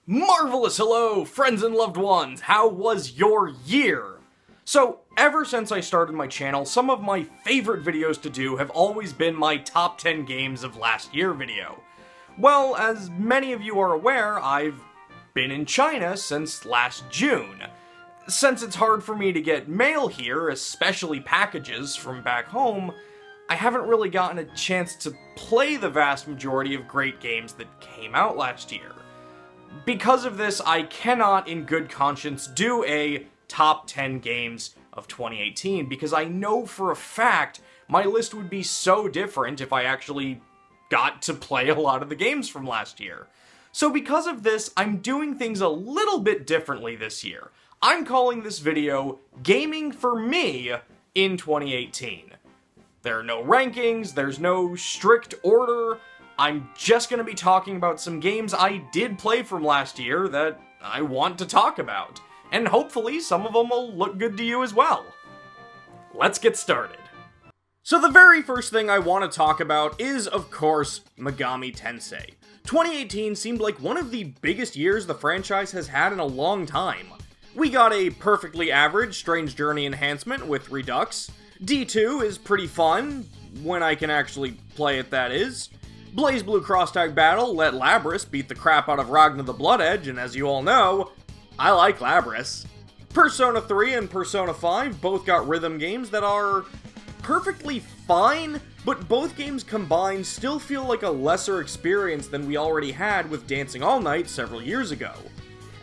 Marvelous hello, friends and loved ones! How was your year? So, ever since I started my channel, some of my favorite videos to do have always been my top 10 games of last year video. Well, as many of you are aware, I've been in China since last June. Since it's hard for me to get mail here, especially packages from back home, I haven't really gotten a chance to play the vast majority of great games that came out last year. Because of this, I cannot, in good conscience, do a top 10 games of 2018, because I know for a fact my list would be so different if I actually got to play a lot of the games from last year. So because of this, I'm doing things a little bit differently this year. I'm calling this video Gaming for Me in 2018. There are no rankings, there's no strict order. I'm just going to be talking about some games I did play from last year that I want to talk about. And hopefully some of them will look good to you as well. Let's get started. So the very first thing I want to talk about is, of course, Megami Tensei. 2018 seemed like one of the biggest years the franchise has had in a long time. We got a perfectly average Strange Journey enhancement with Redux. D2 is pretty fun, when I can actually play it, that is. BlazBlue Cross Tag Battle let Labris beat the crap out of Ragnar the Blood Edge, and as you all know, I like Labris. Persona 3 and Persona 5 both got rhythm games that are perfectly fine, but both games combined still feel like a lesser experience than we already had with Dancing All Night several years ago.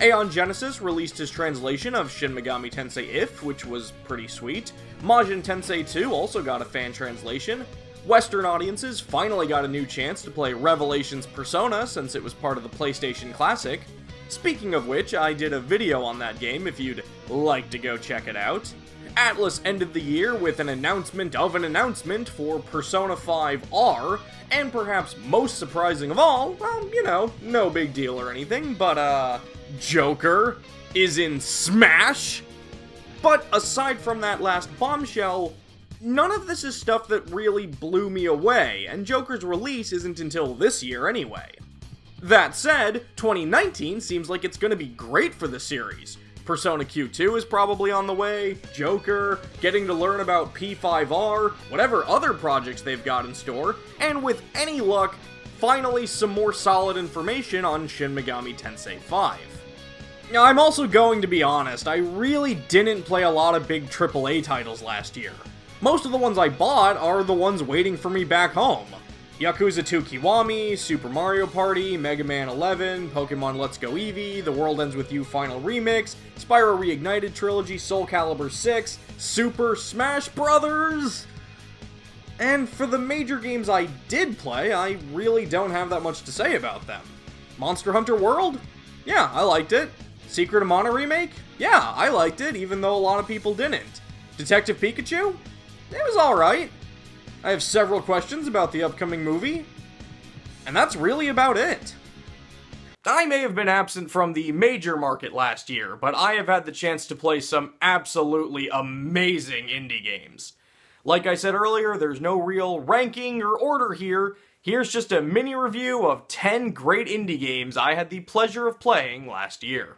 Aeon Genesis released his translation of Shin Megami Tensei If, which was pretty sweet. Majin Tensei 2 also got a fan translation. Western audiences finally got a new chance to play Revelations Persona since it was part of the PlayStation Classic. Speaking of which, I did a video on that game if you'd like to go check it out. Atlus ended the year with an announcement of an announcement for Persona 5 R, and perhaps most surprising of all, well, you know, no big deal or anything, but Joker is in Smash? But aside from that last bombshell, none of this is stuff that really blew me away, and Joker's release isn't until this year anyway. That said, 2019 seems like it's gonna be great for the series. Persona Q2 is probably on the way, Joker, getting to learn about P5R, whatever other projects they've got in store, and with any luck, finally some more solid information on Shin Megami Tensei 5. Now, I'm also going to be honest, I really didn't play a lot of big AAA titles last year. Most of the ones I bought are the ones waiting for me back home. Yakuza 2 Kiwami, Super Mario Party, Mega Man 11, Pokemon Let's Go Eevee, The World Ends With You Final Remix, Spyro Reignited Trilogy, Soul Calibur 6, Super Smash Bros. And for the major games I did play, I really don't have that much to say about them. Monster Hunter World? Yeah, I liked it. Secret of Mana Remake? Yeah, I liked it, even though a lot of people didn't. Detective Pikachu? It was alright. I have several questions about the upcoming movie, and that's really about it. I may have been absent from the major market last year, but I have had the chance to play some absolutely amazing indie games. Like I said earlier, there's no real ranking or order here. Here's just a mini review of 10 great indie games I had the pleasure of playing last year.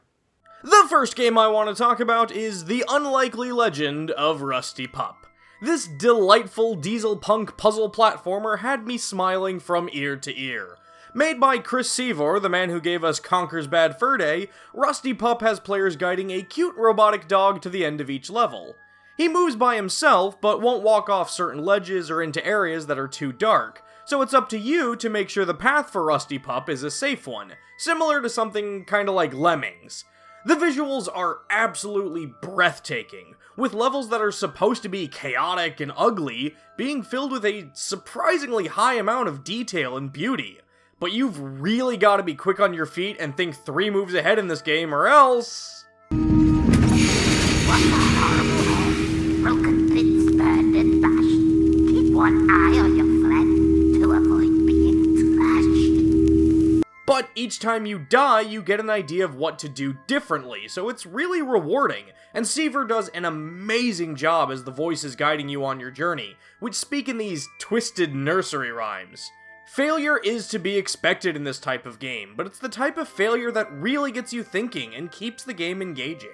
The first game I want to talk about is The Unlikely Legend of Rusty Pup. This delightful diesel punk puzzle platformer had me smiling from ear to ear. Made by Chris Seavor, the man who gave us Conker's Bad Fur Day, Rusty Pup has players guiding a cute robotic dog to the end of each level. He moves by himself, but won't walk off certain ledges or into areas that are too dark, so it's up to you to make sure the path for Rusty Pup is a safe one, similar to something kinda like Lemmings. The visuals are absolutely breathtaking, with levels that are supposed to be chaotic and ugly being filled with a surprisingly high amount of detail and beauty. But you've really got to be quick on your feet and think 3 moves ahead in this game, or else... What a horrible end. Broken bits, burned and bashed. Keep one eye on your friend to avoid being slashed. But each time you die, you get an idea of what to do differently, so it's really rewarding, and Seaver does an amazing job as the voices guiding you on your journey, which speak in these twisted nursery rhymes. Failure is to be expected in this type of game, but it's the type of failure that really gets you thinking and keeps the game engaging.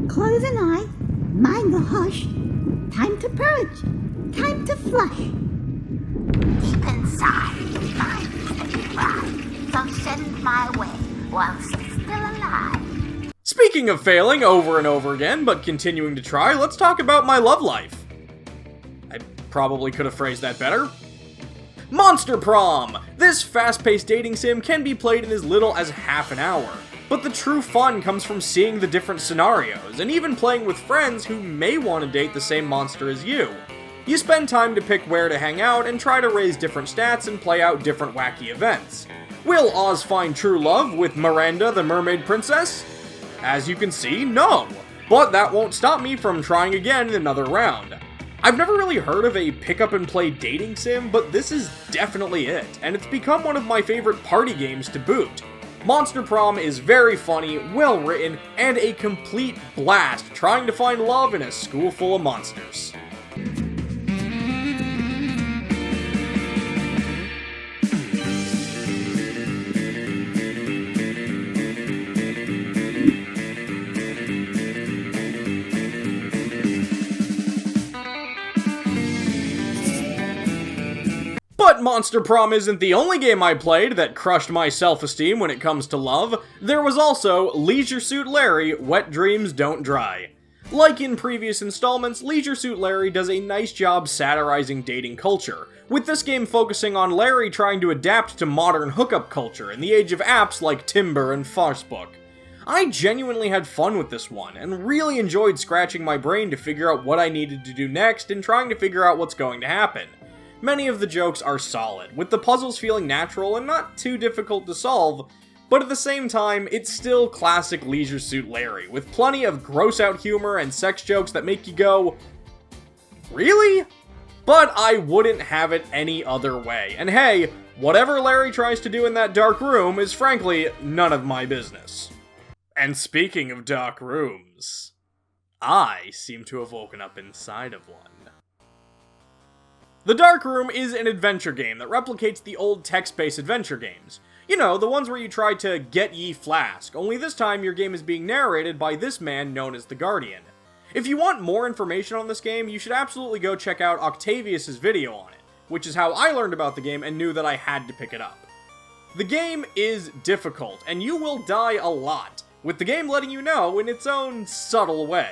Close an eye, mind the hush. Time to purge, time to flush. Deep inside, your mind's a cry, so send my way whilst still alive. Speaking of failing over and over again, but continuing to try, let's talk about my love life. I probably could have phrased that better. Monster Prom! This fast-paced dating sim can be played in as little as half an hour, but the true fun comes from seeing the different scenarios, and even playing with friends who may want to date the same monster as you. You spend time to pick where to hang out and try to raise different stats and play out different wacky events. Will Oz find true love with Miranda the Mermaid Princess? As you can see, no, but that won't stop me from trying again in another round. I've never really heard of a pick-up-and-play dating sim, but this is definitely it, and it's become one of my favorite party games to boot. Monster Prom is very funny, well-written, and a complete blast trying to find love in a school full of monsters. But Monster Prom isn't the only game I played that crushed my self-esteem when it comes to love. There was also Leisure Suit Larry: Wet Dreams Don't Dry. Like in previous installments, Leisure Suit Larry does a nice job satirizing dating culture, with this game focusing on Larry trying to adapt to modern hookup culture in the age of apps like Tinder and Facebook. I genuinely had fun with this one, and really enjoyed scratching my brain to figure out what I needed to do next and trying to figure out what's going to happen. Many of the jokes are solid, with the puzzles feeling natural and not too difficult to solve, but at the same time, it's still classic Leisure Suit Larry, with plenty of gross-out humor and sex jokes that make you go, really? But I wouldn't have it any other way, and hey, whatever Larry tries to do in that dark room is frankly none of my business. And speaking of dark rooms, I seem to have woken up inside of one. The Dark Room is an adventure game that replicates the old text-based adventure games. You know, the ones where you try to get ye flask, only this time your game is being narrated by this man known as the Guardian. If you want more information on this game, you should absolutely go check out Octavius's video on it, which is how I learned about the game and knew that I had to pick it up. The game is difficult, and you will die a lot, with the game letting you know in its own subtle way.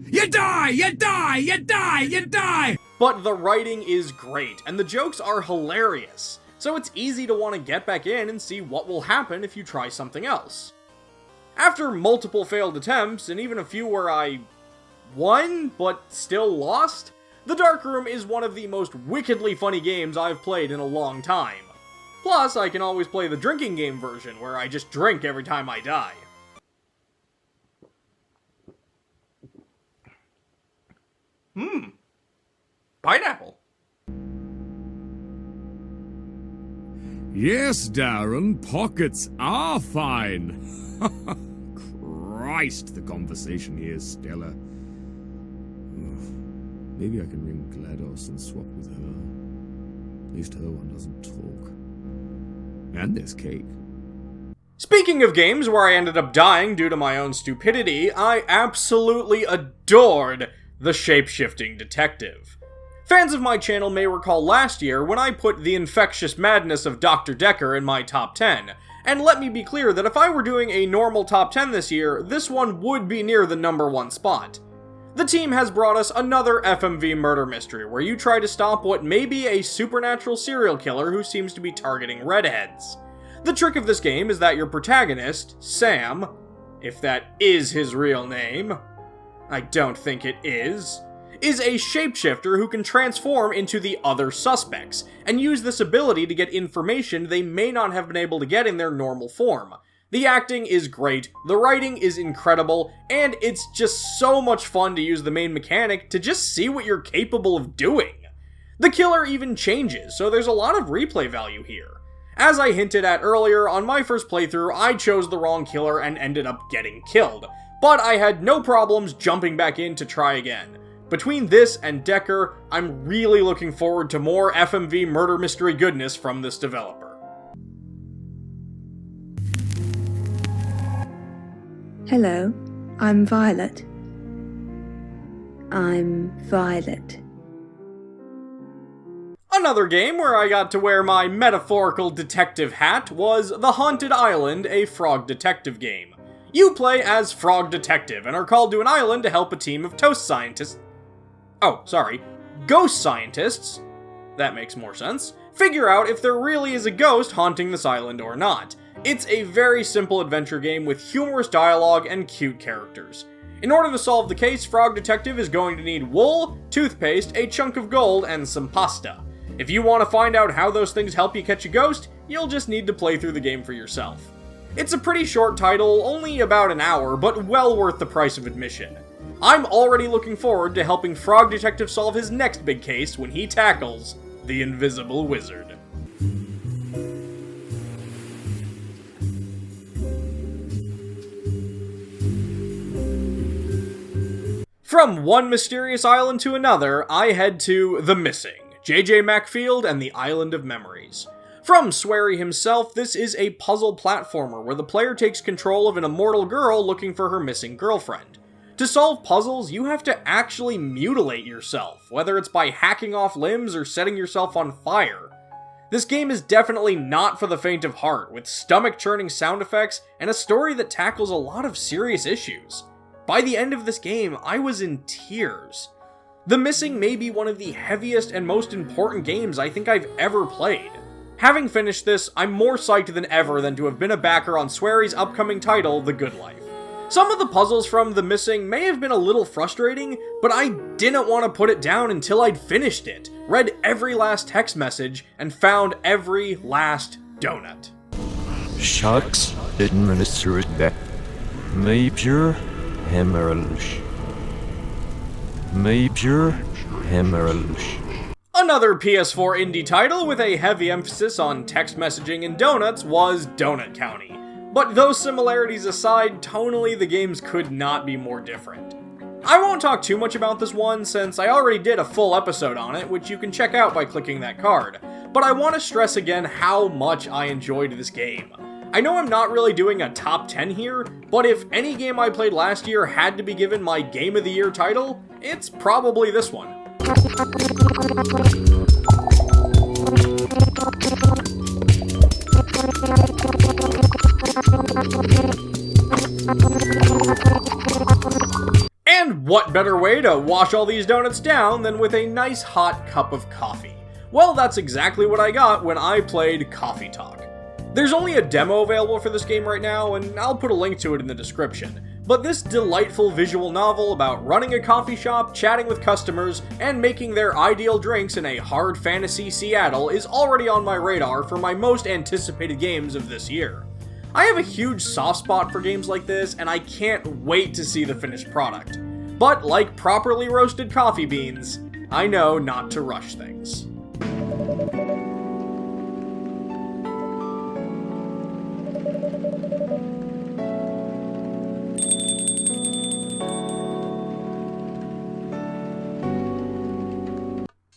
You die! You die! You die! You die! But the writing is great, and the jokes are hilarious, so it's easy to want to get back in and see what will happen if you try something else. After multiple failed attempts, and even a few where I won, but still lost, The Dark Room is one of the most wickedly funny games I've played in a long time. Plus, I can always play the drinking game version, where I just drink every time I die. Pineapple. Yes, Darren, pockets are fine. Christ, the conversation here is stellar. Maybe I can ring GLaDOS and swap with her. At least her one doesn't talk. And there's cake. Speaking of games where I ended up dying due to my own stupidity, I absolutely adored The Shape-Shifting Detective. Fans of my channel may recall last year when I put The Infectious Madness of Dr. Decker in my top 10, and let me be clear that if I were doing a normal top 10 this year, this one would be near the #1 spot. The team has brought us another FMV murder mystery where you try to stop what may be a supernatural serial killer who seems to be targeting redheads. The trick of this game is that your protagonist, Sam, if that is his real name, I don't think it is a shapeshifter who can transform into the other suspects, and use this ability to get information they may not have been able to get in their normal form. The acting is great, the writing is incredible, and it's just so much fun to use the main mechanic to just see what you're capable of doing. The killer even changes, so there's a lot of replay value here. As I hinted at earlier, on my first playthrough, I chose the wrong killer and ended up getting killed, but I had no problems jumping back in to try again. Between this and Decker, I'm really looking forward to more FMV murder mystery goodness from this developer. Hello, I'm Violet. I'm Violet. Another game where I got to wear my metaphorical detective hat was The Haunted Island, a frog detective game. You play as Frog Detective and are called to an island to help a team of ghost scientists, that makes more sense, figure out if there really is a ghost haunting this island or not. It's a very simple adventure game with humorous dialogue and cute characters. In order to solve the case, Frog Detective is going to need wool, toothpaste, a chunk of gold, and some pasta. If you want to find out how those things help you catch a ghost, you'll just need to play through the game for yourself. It's a pretty short title, only about an hour, but well worth the price of admission. I'm already looking forward to helping Frog Detective solve his next big case when he tackles the Invisible Wizard. From one mysterious island to another, I head to The Missing, J.J. Macfield and the Island of Memories. From Swery himself, this is a puzzle platformer where the player takes control of an immortal girl looking for her missing girlfriend. To solve puzzles, you have to actually mutilate yourself, whether it's by hacking off limbs or setting yourself on fire. This game is definitely not for the faint of heart, with stomach-churning sound effects and a story that tackles a lot of serious issues. By the end of this game, I was in tears. The Missing may be one of the heaviest and most important games I think I've ever played. Having finished this, I'm more psyched than ever than to have been a backer on Swery's upcoming title, The Good Life. Some of the puzzles from The Missing may have been a little frustrating, but I didn't want to put it down until I'd finished it, read every last text message, and found every last donut. Sharks administered that Major Hemorrhage. Another PS4 indie title with a heavy emphasis on text messaging and donuts was Donut County. But those similarities aside, tonally the games could not be more different. I won't talk too much about this one since I already did a full episode on it, which you can check out by clicking that card. But I want to stress again how much I enjoyed this game. I know I'm not really doing a top 10 here, but if any game I played last year had to be given my Game of the Year title, it's probably this one. And what better way to wash all these donuts down than with a nice hot cup of coffee? Well, that's exactly what I got when I played Coffee Talk. There's only a demo available for this game right now, and I'll put a link to it in the description. But this delightful visual novel about running a coffee shop, chatting with customers, and making their ideal drinks in a hard fantasy Seattle is already on my radar for my most anticipated games of this year. I have a huge soft spot for games like this, and I can't wait to see the finished product. But like properly roasted coffee beans, I know not to rush things.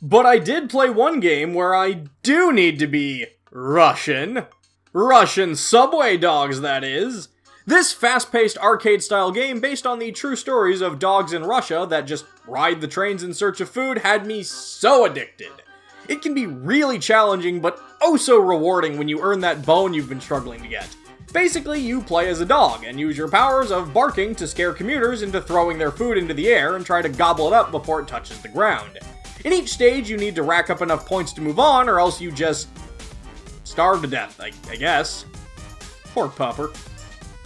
But I did play one game where I do need to be Russian. Russian subway dogs, that is. This fast-paced arcade-style game based on the true stories of dogs in Russia that just ride the trains in search of food had me so addicted. It can be really challenging, but oh so rewarding when you earn that bone you've been struggling to get. Basically, you play as a dog and use your powers of barking to scare commuters into throwing their food into the air and try to gobble it up before it touches the ground. In each stage, you need to rack up enough points to move on, or else you just starve to death, I guess. Poor pupper.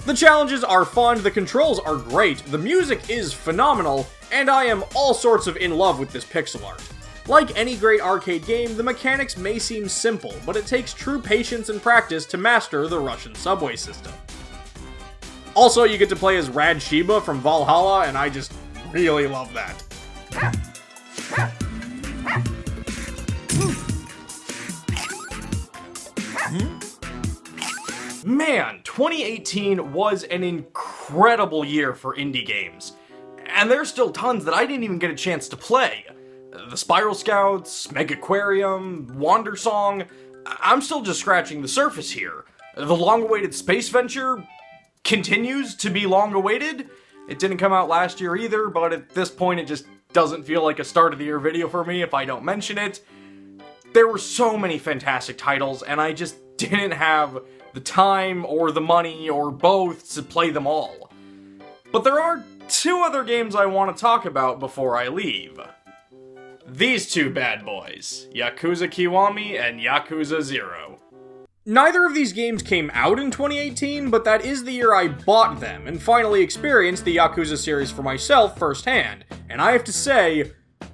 The challenges are fun, the controls are great, the music is phenomenal, and I am all sorts of in love with this pixel art. Like any great arcade game, the mechanics may seem simple, but it takes true patience and practice to master the Russian subway system. Also, you get to play as Rad Sheba from Valhalla, and I just really love that. Man, 2018 was an incredible year for indie games. And there's still tons that I didn't even get a chance to play. The Spiral Scouts, Megaquarium, Wander Song. I'm still just scratching the surface here. The long-awaited Space Venture continues to be long-awaited. It didn't come out last year either, but at this point it just doesn't feel like a start-of-the-year video for me if I don't mention it. There were so many fantastic titles, and I just didn't have the time or the money or both to play them all. But there are two other games I want to talk about before I leave. These two bad boys, Yakuza Kiwami and Yakuza 0. Neither of these games came out in 2018, but that is the year I bought them and finally experienced the Yakuza series for myself firsthand, and I have to say,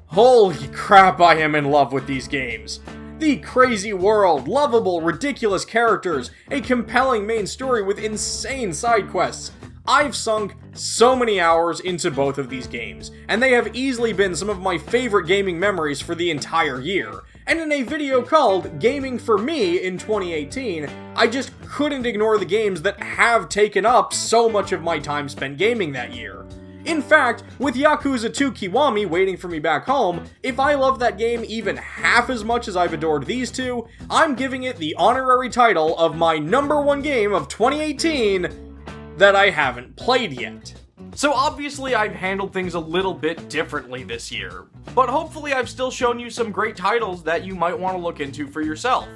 holy crap, I am in love with these games. The crazy world, lovable, ridiculous characters, a compelling main story with insane side quests. I've sunk so many hours into both of these games, and they have easily been some of my favorite gaming memories for the entire year. And in a video called Gaming for Me in 2018, I just couldn't ignore the games that have taken up so much of my time spent gaming that year. In fact, with Yakuza 2 Kiwami waiting for me back home, if I love that game even half as much as I've adored these two, I'm giving it the honorary title of my #1 game of 2018 that I haven't played yet. So obviously I've handled things a little bit differently this year, but hopefully I've still shown you some great titles that you might want to look into for yourself.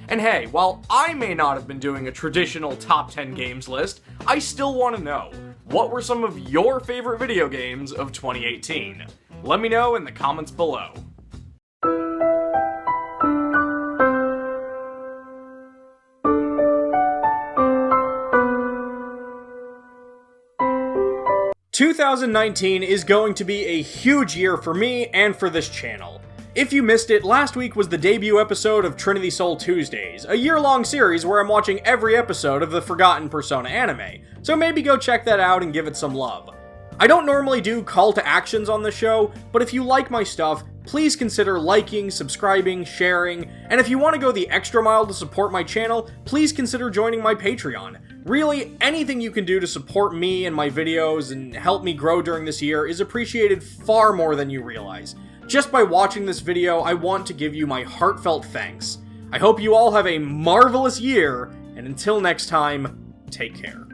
And hey, while I may not have been doing a traditional top 10 games list, I still want to know, what were some of your favorite video games of 2018? Let me know in the comments below. "2019 is going to be a huge year for me and for this channel. If you missed it, last week was the debut episode of Trinity Soul Tuesdays, a year-long series where I'm watching every episode of the Forgotten Persona anime, so maybe go check that out and give it some love. I don't normally do call to actions on the show, but if you like my stuff, please consider liking, subscribing, sharing, and if you want to go the extra mile to support my channel, please consider joining my Patreon. Really, anything you can do to support me and my videos and help me grow during this year is appreciated far more than you realize. Just by watching this video, I want to give you my heartfelt thanks. I hope you all have a marvelous year, and until next time, take care.